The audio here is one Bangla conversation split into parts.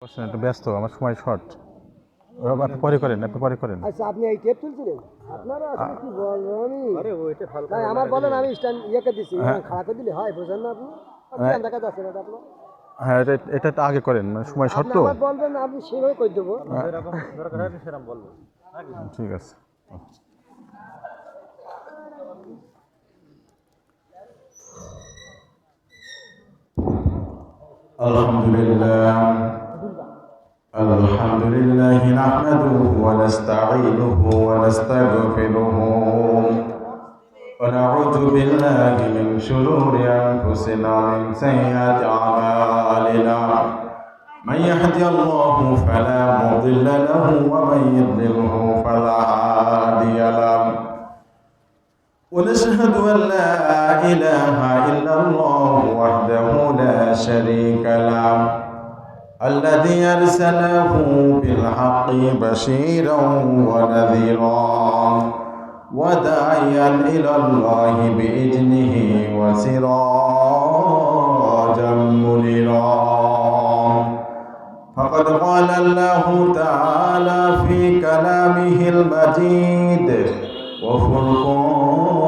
বলছেন একটু ব্যস্ত, আমার সময় শর্ট। আপনি পরে করেন, আপনি পরে করেন। আচ্ছা, আপনি এই টেপ তুলছিলেন? আপনারা আসলে কি বলবো আমি? ভাই আমার বলেন, আমি স্ট্যান্ড ইয়েকে দিছি, খাড়া করে দিলে হয়, বুঝেন না আপনি? কি দেখা যাচ্ছে না আপনার? হ্যাঁ, এটা একটু আগে করেন, মানে সময় শর্ট আপনি তো। আমার বলবেন, আমি সেভাবে করে দেবো। ঠিক আছে। الحمد لله نحمده ونستعينه ونستغفره ونعوذ بالله من شرور أنفسنا ومن سيئات أعمالنا من يهدي الله فلا مضل له ومن يضلله فلا هادي له ونشهد أن لا إله إلا الله وحده لا شريك له الذي أرسله بالحق بشيرا ونذيرا وداعيا إلى الله بإذنه وسراجا منيرا فقد قال الله تعالى في كلامه المجيد وفرقانه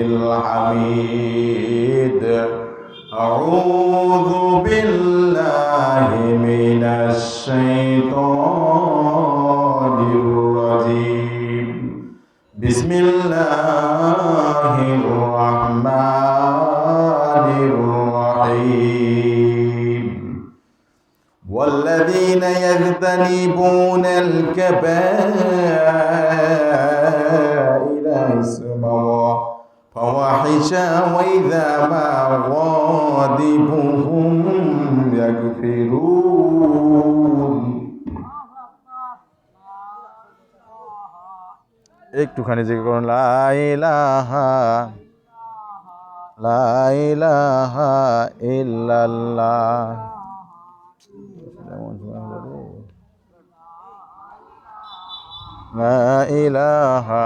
الحميد أعوذ بالله من الشيطان الرجيم بسم الله الرحمن الرحيم والذين يجتنبون الكبائر اسمه فواحش وإذا ما غاضبهم يغفرون একটুখানি জিকির করুন, লা ইলাহা ইল্লাল্লাহ। লা ইলাহা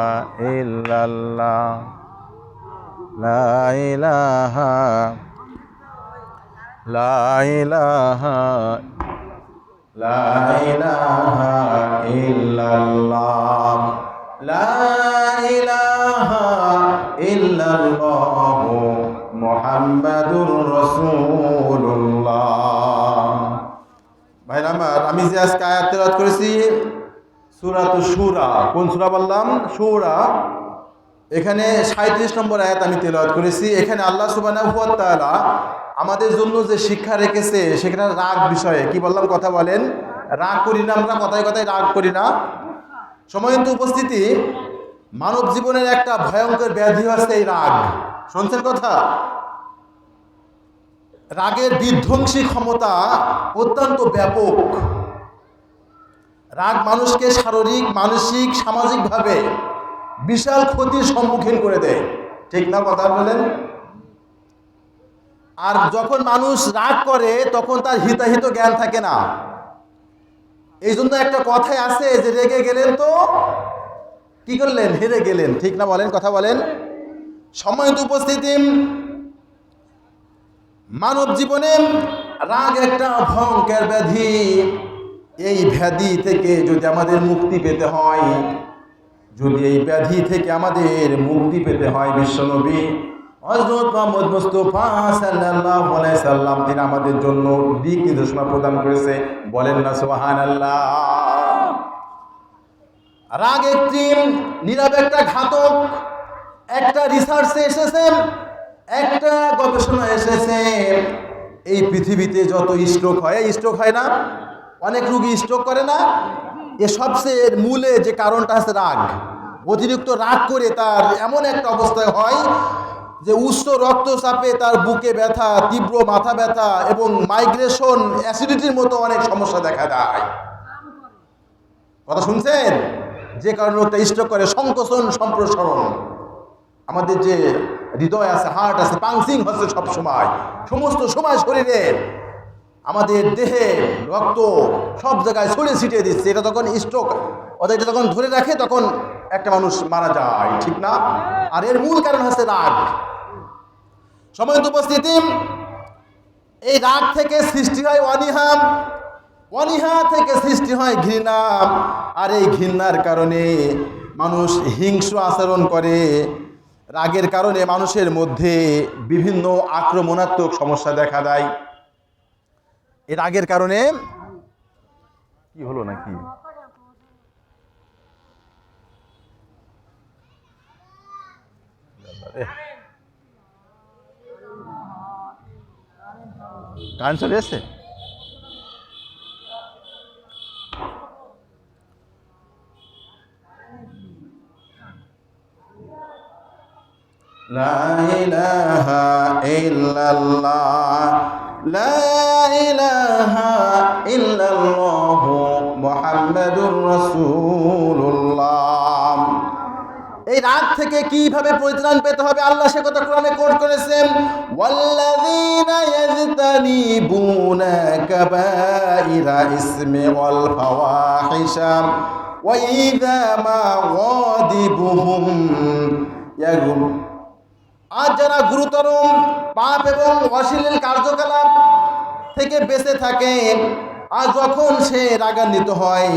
ইল্লাল্লাহ লা ইলাহা ইল্লাল্লাহ লা ইলাহা ইল্লাল্লাহ মুহাম্মাদুর রাসূলুল্লাহ। ভাইরা আমার, আমি যে আজকে আয়াত তেলাওয়াত করেছি সূরাতুশ শুরা। কোন সূরা বললাম? শুরা। এখানে 37 নম্বর আয়াত আমি তেলাওয়াত করেছি। এখানে আল্লাহ সুবহানাহু ওয়া তাআলা আমাদের জন্য যে শিক্ষা রেখেছে সেখানে রাগ বিষয়ে কি বললাম, কথা বলেন। রাগ করি না আমরা, কথায় কথায় রাগ করি না। সময়ন্ত উপস্থিতি, মানব জীবনের একটা ভয়ঙ্কর ব্যাধি হচ্ছে এই রাগ। শুনছেন কথা? রাগের বিধ্বংসী ক্ষমতা অত্যন্ত ব্যাপক। রাগ মানুষকে শারীরিক, মানসিক, সামাজিকভাবে বিশাল ক্ষতির সম্মুখীন করে দেয়। ঠিক না? কথা বলেন। আর যখন মানুষ রাগ করে তখন তার হিতাহিত জ্ঞান থাকে না। এই জন্য একটা কথাই আছে যে রেগে গেলেন তো কি করলেন? হেরে গেলেন। ঠিক না? বলেন, কথা বলেন। সম্মানিত উপস্থিতি, মানব জীবনে রাগ একটা ভয়ঙ্কর ব্যাধি। এই ব্যাধি থেকে যদি আমাদের মুক্তি পেতে হয়, বিশ্বনবী হযরত মুহাম্মদ মুস্তাফা সাল্লাল্লাহু আলাইহি সাল্লাম তিনি আমাদের জন্য দিক নির্দেশনা প্রদান করেছে। বলেন না সুবহানাল্লাহ। রাগ একটি নীরব একটা ঘাতক। একটা রিসার্চে এসেছে, একটা গবেষণা এসেছে, এই পৃথিবীতে যত স্ট্রোক হয় না, অনেক রোগী স্ট্রোক করে না, এ সবচেয়ে মূলে যে কারণটা আছে রাগ। অতিরিক্ত রাগ করে তার এমন একটা অবস্থায় হয় যে উচ্চ রক্তচাপে তার বুকে ব্যথা, তীব্র মাথা ব্যথা এবং মাইগ্রেশন, অ্যাসিডিটির মতো অনেক সমস্যা দেখা দেয়। কথা শুনছেন? যে কারণে লোকটা স্ট্রোক করে, সংকোচন সম্প্রসারণ। আমাদের যে হৃদয় আছে, হার্ট আছে, পাংসিং হচ্ছে সব সময়, সমস্ত সময় শরীরে আমাদের দেহে রক্ত সব জায়গায় ছড়িয়ে ছিটিয়ে দিচ্ছে। এটা তখন স্ট্রোক, অর্থাৎ এটা যখন ধরে রাখে তখন একটা মানুষ মারা যায়। ঠিক না? আর এর মূল কারণ হচ্ছে রাগ। সম্মানিত উপস্থিতি, এই রাগ থেকে সৃষ্টি হয় অনীহা, অনীহা থেকে সৃষ্টি হয় ঘৃণা, আর এই ঘৃণার কারণে মানুষ হিংস্র আচরণ করে। রাগের কারণে মানুষের মধ্যে বিভিন্ন আক্রমণাত্মক সমস্যা দেখা দেয়। এই রাগের কারণে কি হলো নাকি? গান চলে এসছে? লা ইলাহা ইল্লাল্লাহ, লা ইলাহা ইল্লাল্লাহ মুহাম্মাদুর রাসূলুল্লাহ। এই রাগ থেকে কিভাবে পরিত্রাণ পেতে হবে আল্লাহ সে কথা কোরআনে কোট করেছেন, ওয়াল্লাযীনা ইয়াজতানিবুনা কাবাইরা ইসমি ওয়াল ফাওয়াহিশা ওয়া ইযা মা গাদিবুহুম ইয়াগুম। আর যারা গুরুতর পাপ এবং অশ্লীল কার্যকলাপ থেকে বেঁচে থাকে, আর যখন সে রাগান্বিত হয়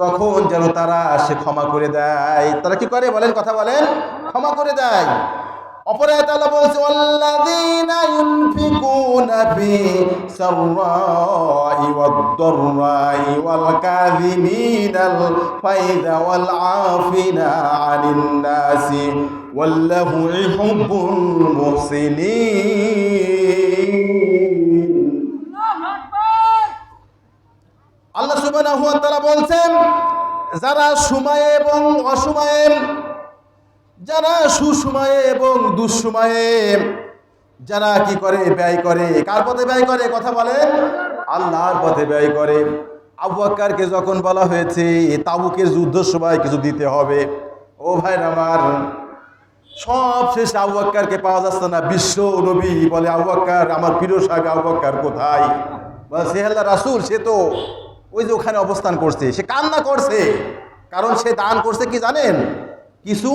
তখন যেন তারা সে ক্ষমা করে দেয়। তারা কি করে বলেন, কথা বলেন, ক্ষমা করে দেয়। অপর আয়াতে আল্লাহ বলছে, ওয়াল্লাযীনা ইউনফিকুনা ফি সাররাই ওয়াদ-দাররাই ওয়াল কাযিমিনাল ফাইযা ওয়াল আফিনা আনিন নাসি ওয়াল্লাহু ইউহিব্বুল মুহসিনিন। আল্লাহ সুবহানাহু ওয়া তাআলা বলছেন, যারা সময়ে এবং অসময়ে, যারা সুসময়ে এবং দুঃসময়ে যারা কি করে, ব্যয় করে। কার পথে ব্যয় করে, কথা বলেন, আল্লাহর পথে ব্যয় করে। আবু বকরকে যখন বলা হয়েছে তাবুকের যুদ্ধের সময় কিছু দিতে হবে, ও ভাই আমার, সব শেষ আবু বকরকে পাওয়া যাচ্ছে না। বিশ্ব নবী বলে, আবু বকর, আমার প্রিয় সাহেব আবু বকর কোথায়? বলছে, আল্লাহ রাসূল, সে তো ওই যে ওখানে অবস্থান করছে। সে কান্না করছে, কারণ সে দান করছে কি জানেন, কিছু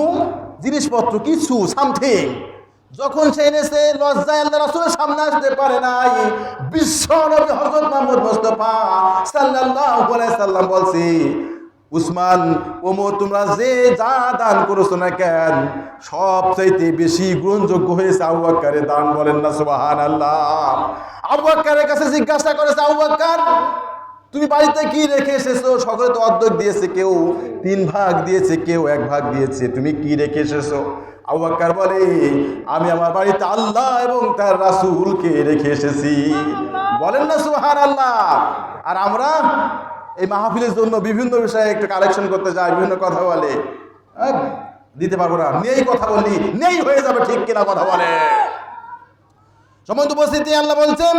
জিনিসপত্র, কিছু সামথিং। যখন সে এনেছে, লজ্জায় আল্লাহ রাসূলের সামনে আসতে পারে নাই। বিশ্ব নবী হযরত মুহাম্মদ মুস্তাফা সাল্লাল্লাহু আলাইহি সাল্লাম বলছে, উসমান, ওমর, তোমরা যে যা দান করেছো না কেন, সবচাইতে বেশি গ্রহণযোগ্য হয়েছে আবু বকরের দান। বলেন না সুবহানাল্লাহ। আবু বকরের কাছে জিজ্ঞাসা করেছে, আবু বকর, তুমি বাড়িতে কি রেখে এসেছো? সকলে তো অর্ধেক দিয়েছে, কেউ 3 ভাগ দিয়েছে, কেউ 1 ভাগ দিয়েছে, তুমি কি রেখে এসেছো? আবু বকর বলে, আমি আমার বাড়িতে আল্লাহ এবং তার রাসূলকে রেখে এসেছি। বলেন না সুবহানাল্লাহ। আর আমরা এই মাহফিলের জন্য বিভিন্ন বিষয়ে একটু কালেকশন করতে যাই, বিভিন্ন কথা বলে, দিতে পারবো না, নেই কথা বললি নেই হয়ে যাবে, ঠিক কিনা, কথা বলে। সম্মানিত উপস্থিতি, আল্লাহ বলছেন,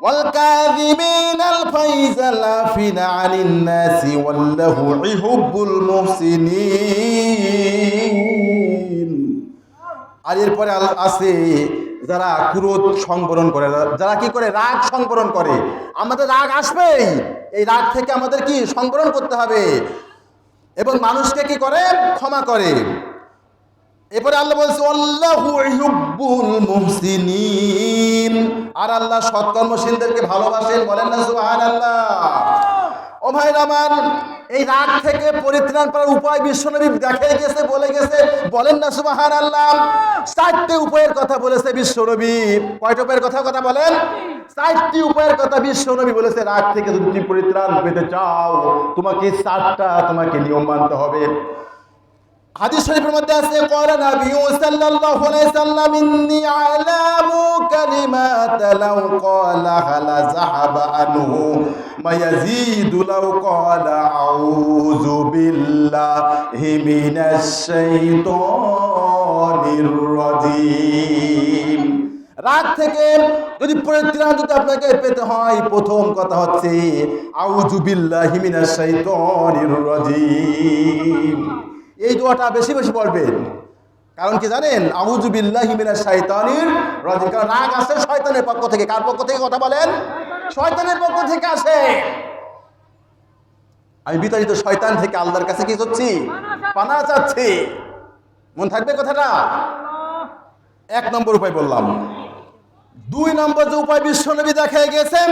والكاظمين الغيظ والعافين عن الناس والله يحب المحسنين। আর এরপরে আছে যারা ক্রোধ সংবরণ করে, যারা কি করে, রাগ সংবরণ করে। আমাদের রাগ আসবেই, এই রাগ থেকে আমাদের কি সংবরণ করতে হবে, এবং মানুষকে কি করে, ক্ষমা করে। এরপরে আল্লাহ বলছে, আল্লাহু ইউহিব্বুল মুহসিনিন, আর আল্লাহ সৎকর্মশীলদেরকে ভালোবাসেন। বলেন না সুবহানাল্লাহ। ও ভাইরা আমার, এই রাগ থেকে পরিত্রাণ পাওয়ার উপায় বিশ্বনবী দেখে গেছে, বলে গেছে। বলেন না সুবহানাল্লাহ। 4টি উপায়ের কথা বলেছে বিশ্বনবী। কয়টা উপায়ের কথা বলেন? 4টি উপায়ের কথা বিশ্বনবী বলেছে। রাগ থেকে যদি তুমি পরিত্রাণ পেতে চাও, তোমাকে 4টা তোমাকে নিয়ম মানতে হবে। হাদিস শরীফের মধ্যে আছে, ক্বালা নবী সাল্লাল্লাহু আলাইহি সাল্লাম, ইন্নী আ'লামু কালিমাত লাউ ক্বালা লা যাহাবা আনহু মা ইয়াজিদু লাউ ক্বালা আউযু বিল্লাহি মিনাশ শাইতানির রাজীম। রাগ থেকে যদি পরিত্রাণ যদি আপনাকে পেতে হয়, প্রথম কথা হচ্ছে আউযু বিল্লাহি মিনাশ শাইতানির রাজীম। এই দোয়াটা বেশি বেশি পড়বেন। কারণ কি জানেন, আউযু বিল্লাহি মিনাশ শাইতানির রাজিম। কারণ রাগ আসে শয়তানের পক্ষ থেকে। কার পক্ষ থেকে, কথা বলেন? শয়তানের পক্ষ থেকে আসে। আমি বিতাড়িত শয়তান থেকে আল্লাহর কাছে কি করছি, পানা চাচ্ছি। মন থাকবে কথাটা? 1 নম্বর উপায় বললাম। 2 নম্বর যে উপায় বিশ্বনবী দেখে গেছেন,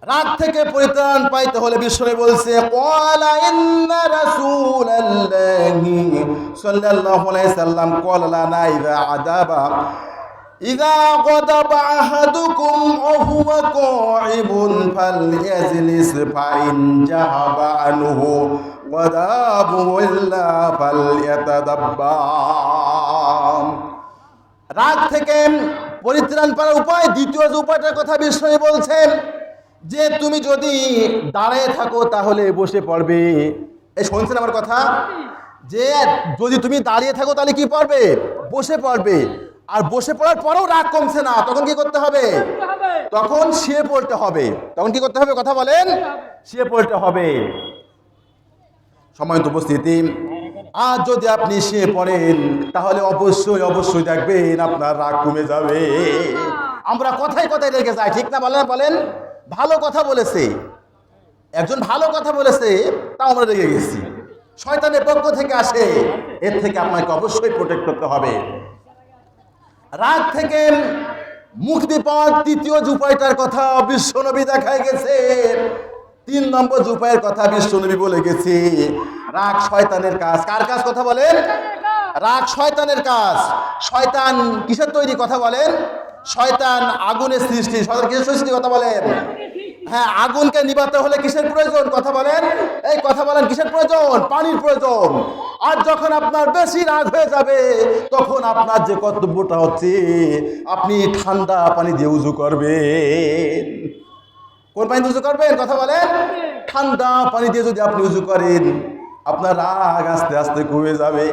রাগ থেকে পরিত্রাণ পাইতে হলে বিশ্বনবী বলছে ক্বালা ইন্না রাসূলাল্লাহি সাল্লাল্লাহু আলাইহি সাল্লাম ক্বালা লানা ইযা গাদাবা আহাদুকুম ওয়া হুয়া কাঈবুন ফালইজলিস ফাইন জাহাবা আনহু ওয়াদাবু ইল্লা ফালইয়াতাদাব্বার। রাগ থেকে পরিত্রাণ পাওয়ার উপায়, দ্বিতীয় যে উপায়টার কথা বিশ্বনবী বলছেন যে তুমি যদি দাঁড়িয়ে থাকো তাহলে বসে পড়বে। এই শুনছেন আমার কথা? যে যদি তুমি দাঁড়িয়ে থাকো তাহলে কি পড়বে? বসে পড়বে। আর বসে পড়ার পরেও রাগ কমছে না, তখন কি করতে হবে? তখন শুয়ে পড়তে হবে। তখন কি করতে হবে? কথা বলেন। শুয়ে পড়তে হবে। সম্মানিত উপস্থিতি, আর যদি আপনি শুয়ে পড়েন তাহলে অবশ্যই অবশ্যই দেখবেন আপনার রাগ কমে যাবে। আমরা কথায় কথায় রেগে যাই, ঠিক না? বলেন বলেন। ভালো কথা বলেছে, একজন ভালো কথা বলেছে, তাও আমরা রেগে গেছি। শয়তানের পক্ষ থেকে আসে, এর থেকে আপনাকে অবশ্যই প্রোটেক্ট করতে হবে। রাগ থেকে মুক্তি পাওয়ার তৃতীয় যে উপায়টার কথা বিশ্বনবী দেখায় গেছে, 3 নম্বর যে উপায়ের কথা বিশ্বনবী বলে গেছে, রাগ শয়তানের কাজ। কার কাজ? কথা বলেন। রাগ শয়তানের কাজ। শয়তান কিসের তৈরি? কথা বলেন। শয়তান আগুনের সৃষ্টি। শয়তান কিসের সৃষ্টি? কথা বলেন। হ্যাঁ, আগুনকে নিভাতে হলে কিসের প্রয়োজন? কথা বলেন। এই কথা বলেন, কিসের প্রয়োজন? পানির প্রয়োজন। আর যখন আপনার বেশি রাগ হয়ে যাবে তখন আপনার যে কর্তব্যটা হচ্ছে আপনি ঠান্ডা পানি দিয়ে উযু করবেন। কোন পানি দিয়ে উযু করবেন? কথা বলেন। ঠান্ডা পানি দিয়ে যদি আপনি উযু করেন আপনার রাগ আস্তে আস্তে কমে যাবে।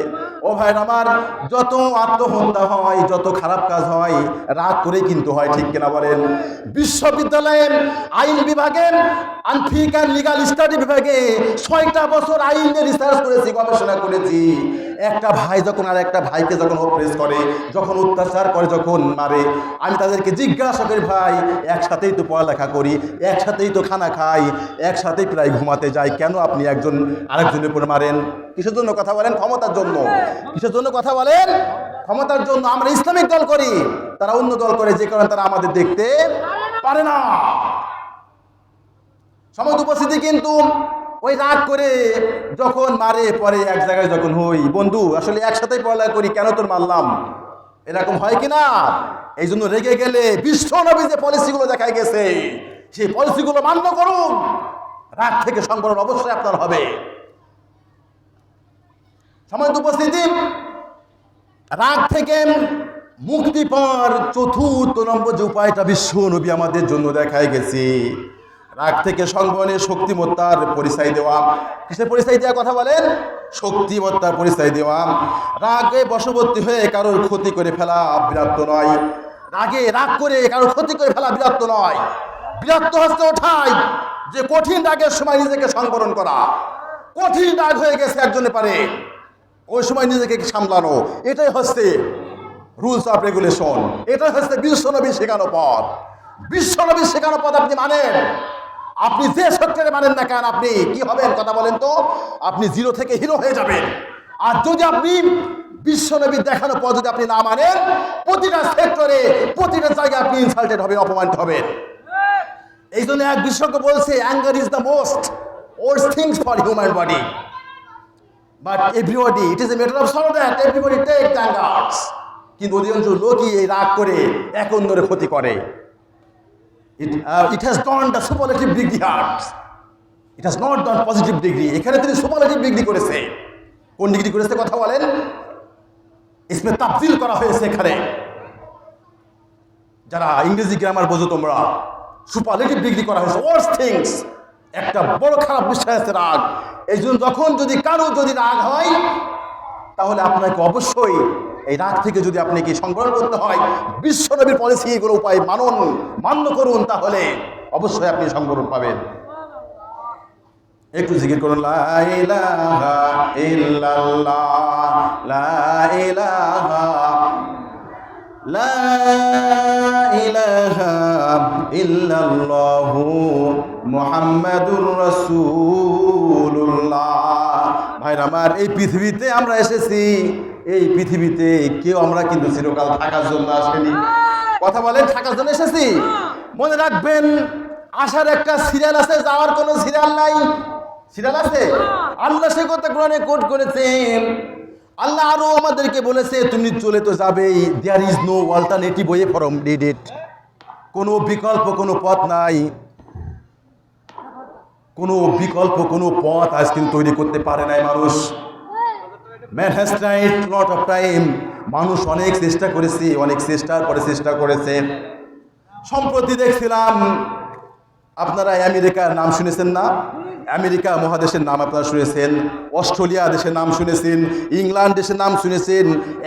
ও ভাই আমার, যত আত্মহত্যা হয়, যত খারাপ কাজ হয়, রাগ করে কিন্তু হয়, ঠিক কিনা বলেন? বিশ্ববিদ্যালয়ের আইন বিভাগের আনফিক অ্যান্ড লিগাল স্টাডি বিভাগে 6টা বছর আইনের রিসার্চ করেছি, গবেষণা করেছি। একটা ভাই যখন আর একটা ভাইকে যখন অপ্রেস করে, যখন অত্যাচার করে, যখন মারে, আমি তাদেরকে জিজ্ঞাসা করি, ভাই একসাথেই তো পড়ালেখা করি, একসাথেই তো খানা খাই, একসাথেই প্রায় ঘুমাতে যাই, কেন আপনি একজন আরেকজনের উপর মারেন? কিসের জন্য? কথা বলেন। ক্ষমতার জন্য। কিসের জন্য? কথা বলেন। ক্ষমতার জন্য। আমরা ইসলামিক দল করি, তারা অন্য দল করে, যে কারণে তারা আমাদের দেখতে পারে না। সম্মানিত উপস্থিতি, কিন্তু ওই রাগ করে যখন মারে, পরে এক জায়গায় যখন হই, বন্ধু আসলে একসাথেই পড়ালেখা করি, কেন তোর মারলাম? এরকম হয় কিনা? এই জন্য রেগে গেলে বিশ্বনবী যে পলিসিগুলো দেখায় গেছে, সেই পলিসিগুলো মান্য করুন। রাগ থেকে সংবরণ অবশ্যই আপনার হবে। সম্মানিত উপস্থিতি, রাগ থেকে মুক্তি পাওয়ার 4র্থ নম্বর যে উপায়টা বিশ্বনবী আমাদের জন্য দেখায় গেছে, রাগ থেকে সংবরণের শক্তিমত্তার পরিচয় দেওয়া। কিসের পরিচয় দেওয়া? কথা বলেন। শক্তিমত্তার পরিচয় দেওয়া। রাগে বশবর্তী হয়ে কারোর ক্ষতি করে ফেলা বিরক্ত নয়। রাগ করে কারোর ক্ষতি করে ফেলা বিরক্ত নয়। বিরক্ত হস্তে ওঠায় যে কঠিন রাগের সময় নিজেকে সংবরণ করা। কঠিন রাগ হয়ে গেছে একজনের পারে, ওই সময় নিজেকে সামলানো, এটাই হচ্ছে রুলস অফ রেগুলেশন। এটাই হচ্ছে বিশ্বনবী শেখানো পথ। বিশ্বনবী শেখানো পথ আপনি মানেন, আপনি যে সেক্টরে মানেন না কেন, আপনি কি হবেন? কথা বলেন তো। আপনি 0 থেকে হিরো হয়ে যাবেন। আর যদি আপনি বিশ্বনবীর দেখানো পথ যদি আপনি না মানেন, প্রতিটা সেক্টরে, প্রতিটা জায়গায় আপনি ইনসাল্টেড হবেন, অপমানিত হবেন। এই জন্য এক বিশেষজ্ঞ বলছে, anger is the most worst things for human body, but everybody, it is a matter of soul that everybody take the angers. কিন্তু অধিকাংশ লোকই এই রাগ করে এক অন্যের ক্ষতি করে। It has done the superlative degree hearts. It has not done positive degree. এখানে তিনি superlative degree করেছে। কোন ডিগ্রি করেছে? কথা বলেন। ইসমে তাবদিল করা হয়েছে এখানে। যারা ইংরেজি গ্রামার বোঝো তোমরা, সুপারলেটিভ ডিগ্রি করা হয়েছে। worst things, একটা বড় খারাপ বিষয় আছে রাগ। এই জন্য যখন যদি কারো যদি রাগ হয়, তাহলে আপনাকে অবশ্যই এই রাগ থেকে যদি আপনাকে সংবরণ করতে হয়, বিশ্বনবীর পলিসি এগুলো উপায় মান্য করুন, তাহলে অবশ্যই আপনি সংবরণ পাবেন। একটু জিকির করুন, লা ইলাহা ইল্লাল্লাহ, লা ইলাহা, লা ইলাহা ইল্লাল্লাহু মুহাম্মাদুর রাসূলুল্লাহ। ভাইরা আমার, এই পৃথিবীতে আমরা এসেছি, এই পৃথিবীতে কেউ আমরা কিন্তু চিরকাল থাকার জন্য আসেনি। কথা বলেন, থাকার জন্য এসেছি। মনে রাখবেন, আসার একটা সিরিয়াল আছে, যাওয়ার কোনো সিরিয়াল নাই। সিরিয়াল আছে? আল্লাহ সে কথা কোরআনে কোট করেছেন। আল্লাহ আরো আমাদেরকে বলেছে তুমি চলে তো যাবেই, there is no alternative way from deed. কোনো বিকল্প কোনো পথ নাই, কোনো বিকল্প কোনো পথ আজ কিন্তু তৈরি করতে পারে নাই মানুষ। Man has tried lot of time. মানুষ অনেক চেষ্টা করেছে, অনেক চেষ্টার পরে চেষ্টা করেছে। সম্প্রতি দেখছিলাম, আপনারা আমেরিকার নাম শুনেছেন না? আমেরিকা মহাদেশের নাম আপনারা শুনেছেন, অস্ট্রেলিয়া দেশের নাম শুনেছেন, ইংল্যান্ড দেশের নাম শুনেছেন।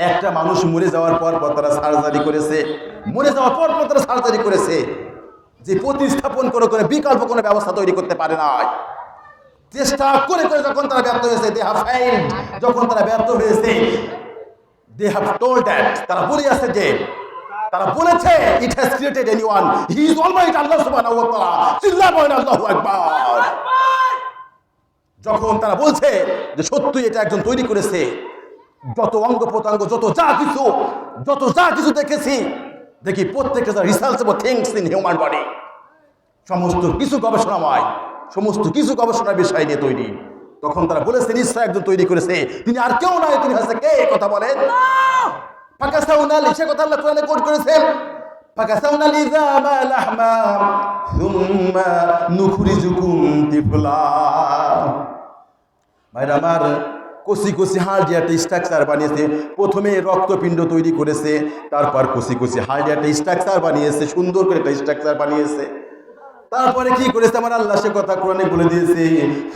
একটা মানুষ মরে যাওয়ার পর তারা সার্জারি করেছে, মরে যাওয়ার পর তারা সার্জারি করেছে, যে প্রতিস্থাপন করে করে বিকল্প কোনো ব্যবস্থা তৈরি করতে পারে না। চেষ্টা করে করে যখন তারা ব্যর্থ হয়েছে, দে হ্যাভ ফেইলড, যখন তারা ব্যর্থ হয়েছে, দে হ্যাভ টোল্ড দ্যাট, তারা বলে আছে যে, তারা বলেছে it has created anyone, he is almighty Allah সুবহানাহু ওয়া তাআলা, চিল্লা বলেন আল্লাহু আকবার। যখন তারা বলছে যে সত্যই এটা একজন তৈরি করেছে, যত অঙ্গ প্রত্যঙ্গ যত যা কিছু দেখেছি, দেখি প্রত্যেকটা researchable things in human body, সমস্ত কিছু গবেষণাময়, সমস্ত কিছু গবেষণার বিষয় নিয়ে তৈরি। তখন তারা বলেছে নিশ্চয় একজন তৈরি করেছে, তিনি আর কেউ নয়, তিনি হচ্ছে কে? কথা বলেন। ফাকাসাউনাল, সে কথা আল্লাহ কোরআনে কোট করেছেন, ফাকাসাউনাল ইযামা লাহমা সুম্মা নুখরিজুকুম তিফলা। ভাইরা আমার, কষি কষি হাড় দিয়ে একটা স্ট্রাকচার বানিয়েছে। প্রথমে রক্তপিণ্ড তৈরি করেছে, তারপর কষি কষি হাড় দিয়ে একটা স্ট্রাকচার বানিয়েছে, সুন্দর করে একটা স্ট্রাকচার বানিয়েছে। তারপরে কি করেছে আমার আল্লাহ সে কথা কোরআনে বলে দিয়েছে,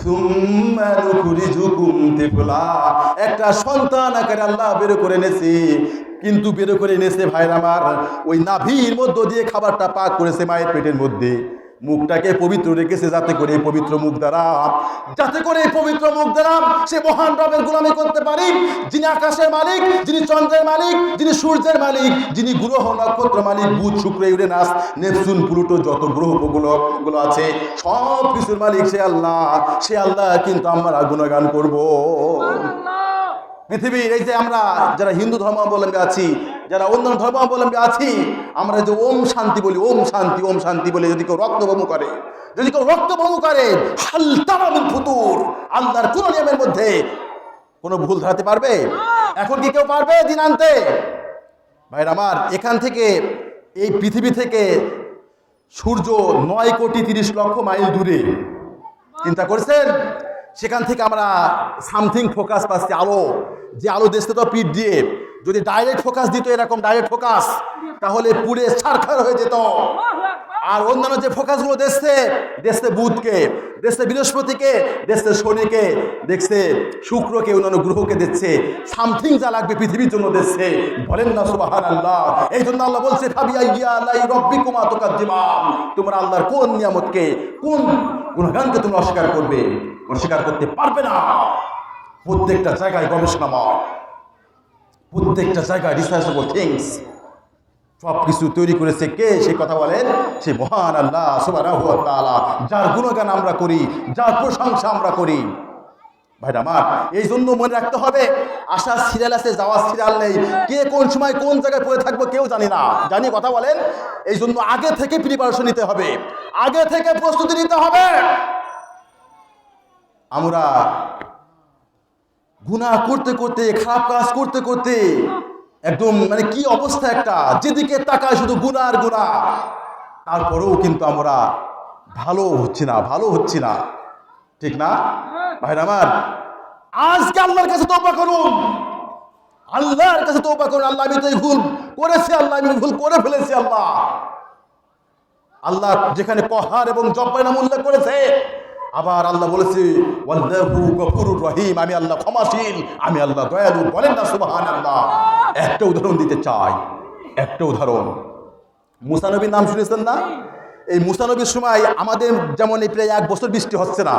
সুম্মা নুখরিজুকুম তিফলা, একটা সন্তান আকারে আল্লাহ বের করে এনেছে। কিন্তু বের করে এনেছে ভাইরা আমার, ওই নাভির মধ্য দিয়ে খাবারটা পাক করেছে মায়ের পেটের মধ্যে। মুখটাকে পবিত্র রেখেছে যাতে করে পবিত্র মুখ দ্বারা সে মহান রবের গোলামি করতে পারি, যিনি আকাশের মালিক, যিনি চন্দ্রের মালিক, যিনি সূর্যের মালিক, যিনি গ্রহ নক্ষত্র মালিক, বুধ শুক্র ইউরেনাস নেপচুন প্লুটো যত গ্রহগুলো আছে সব কিছুর মালিক সে আল্লাহ। সে আল্লাহ কিন্তু আমরা গুণগান করব। পৃথিবীর এই যে আমরা যারা হিন্দু ধর্মাবলম্বী আছি, যারা অন্যান্য ধর্মাবলম্বী আছি, আমরা যে ওম শান্তি বলি, ওম শান্তি বলে যদি কেউ রক্তভূম করে হালতারামিন ফুতুর, আল্লাহর কোন নিয়মের মধ্যে কোনো ভুল ধরাতে পারবে? এখন কি কেউ পারবে দিন আনতে? ভাইরা আমার, এখান থেকে এই পৃথিবী থেকে সূর্য 9,30,00,000 মাইল দূরে, চিন্তা করছেন? সেখান থেকে আমরা সামথিং ফোকাস পাচ্ছি, আলো, যে আলো দেখতে তো পিঠ দিয়ে, যদি ডাইরেক্ট ফোকাস দিত, এরকম ডাইরেক্ট ফোকাস, তাহলে পুরে ছারখার হয়ে যেত। আর অন্যান্য যে ফোকাসগুলো দেখছে বুধকে, দেখছে বৃহস্পতিকে, দেখছে শনিকে, দেখছে শুক্রকে, অন্যান্য গ্রহকে দেখছে, সামথিং যা লাগবে পৃথিবীর জন্য দেখছে। বলেন না সুবহানাল্লাহ। এই জন্য আল্লাহ বলছে ফাবিআইয়ি আলাই রাব্বিকুমা তুকাজ্জিমান, তোমরা আল্লাহর কোন নিয়ামতকে, কোন গুণগানকে তোমরা অস্বীকার করবে? অস্বীকার করতে পারবে না। প্রত্যেকটা জায়গায় গবেষণাময়, প্রত্যেকটা জায়গায় রিসার্চেবল থিংস, সব কিছু তৈরি করেছে কে? সে কথা বলেন, সে মহান আল্লাহ সুবহানাহু ওয়া তাআলা, যার গুণগান আমরা করি, যার প্রশংসা আমরা করি। ভাইরা আমার, এই জন্য মনে রাখতে হবে, আসার সিরিয়াল আছে, যাওয়ার সিরিয়াল নেই। কে কোন সময় কোন জায়গায় পড়ে থাকবো কেউ জানি না, জানি কথা বলেন। এই জন্য আগে থেকে প্রিপারেশন নিতে হবে, আগে থেকে প্রস্তুতি নিতে হবে। আমরা গুনাহ করতে করতে, খারাপ কাজ করতে করতে একদম মানে কি অবস্থা, একটা যেদিকে তাকায় শুধু গুনাহ আর গুনাহ, তারপরেও কিন্তু আমরা ভালো হচ্ছি না, ঠিক না ভাইরা আমার? আজকে আল্লাহর কাছে তওবা করুন, আল্লাহর কাছে তওবা করুন। আল্লাহ আমি তো এই ভুল করেছি, আল্লাহ আমি ভুল করে ফেলেছি। আল্লাহ যেখানে কহার এবং জব্বার নাম উল্লেখ করেছে, আবার আল্লাহ বলেছে ওয়াল্লাহু গফুরুর রহিম, আমি আল্লাহ ক্ষমাশীল, আমি আল্লাহ দয়ালু। বলেন না সুবহানাল্লাহ। একটা উদাহরণ দিতে চাই, একটা উদাহরণ। মুসা নবীর নাম শুনেছেন না? এই মুসা নবীর সময় আমাদের যেমন এই প্রায় 1 বছর বৃষ্টি হচ্ছে না,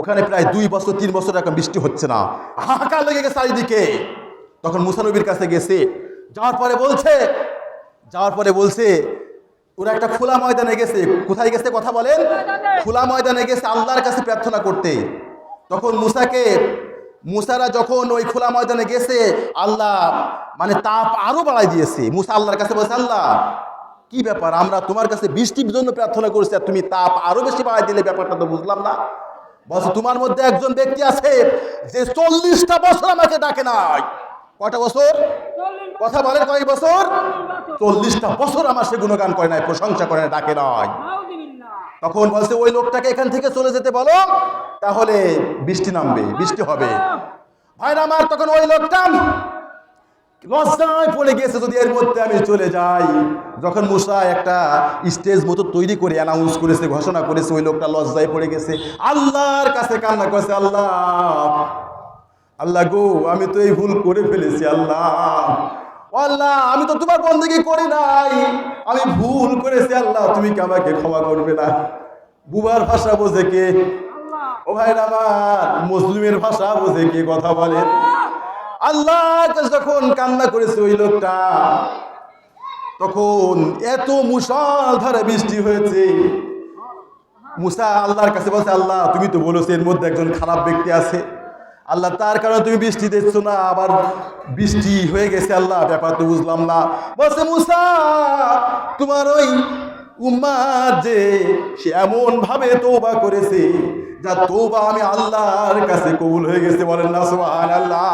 ওখানে প্রায় 2 বছর 3 বছর এখন বৃষ্টি হচ্ছে না, হাহাকার লেগে গেছে চারিদিকে। তখন মুসা নবীর কাছে গেছে, যাওয়ার পরে বলছে ওরা একটা খোলা ময়দানে গেছে। কোথায় গেছে কথা বলেন? খোলা ময়দানে গেছে আল্লাহর কাছে প্রার্থনা করতে। তখন মুসারা যখন ওই খোলা ময়দানে গেছে, আল্লাহ মানে তাপ আরো বাড়াই দিয়েছে। মুসা আল্লাহর কাছে বলছে, আল্লাহ কি ব্যাপার, আমরা তোমার কাছে বৃষ্টির জন্য প্রার্থনা করছি আর তুমি তাপ আরো বেশি বাড়াই দিলে, ব্যাপারটা তো বুঝলাম না। বলছে তোমার মধ্যে একজন ব্যক্তি আছে যে 40টা বছর আমাকে ডাকে নাই। কয়টা বছর? কথা বলেন, কয় বছর? 40টা বছর আমার সে গুণগান করে নাই, প্রশংসা করে নাই, ডাকে নাই। তখন বলছে ওই লোকটাকে এখান থেকে চলে যেতে বলো, তাহলে বৃষ্টি নামবে, বৃষ্টি হবে। ভাইরা আমার, তখন ওই লোকটা লজ্জায় পড়ে গেছে, যদি এর মধ্যে আমি চলে যাই। যখন মুসা একটা স্টেজ মতো তৈরি করে অ্যানাউন্স করেছে, ঘোষণা করেছে, ওই লোকটা লজ্জায় পড়ে গেছে, আল্লাহর কাছে কান্না করেছে, আল্লাহ, আল্লাহ গো, আমি তো এই ভুল করে ফেলেছি, আল্লাহ, আল্লাহ, আমি তো তোমার বন্দেগী করি নাই, আমি ভুল করেছি, আল্লাহ, তুমি কি আমাকে ক্ষমা করবে না? বুবার ভাষা বোঝে কে? ও ভাইরা আমার, মুসলিমের ভাষা বোঝে কে? কথা বলেন। আল্লাহকে যখন কান্না করেছে ওই লোকটা, তখন এত মুষলধারে বৃষ্টি হয়েছে। মুসা আল্লাহর কাছে বলছে, আল্লাহ, তুমি তো বলেছো এর মধ্যে একজন খারাপ ব্যক্তি আছে, আল্লাহ, তার কারণে তুমি বৃষ্টি দিচ্ছ না, আবার বৃষ্টি হয়ে গেছে, আল্লাহ, ব্যাপার তো বুঝলাম না। বলছে মুসা, তোমার ওই উম্মার যে সে এমন ভাবে তওবা করেছে, যা তওবা আমি আল্লাহর কাছে কবুল হয়ে গেছে। বলেন না সুবহানাল্লাহ।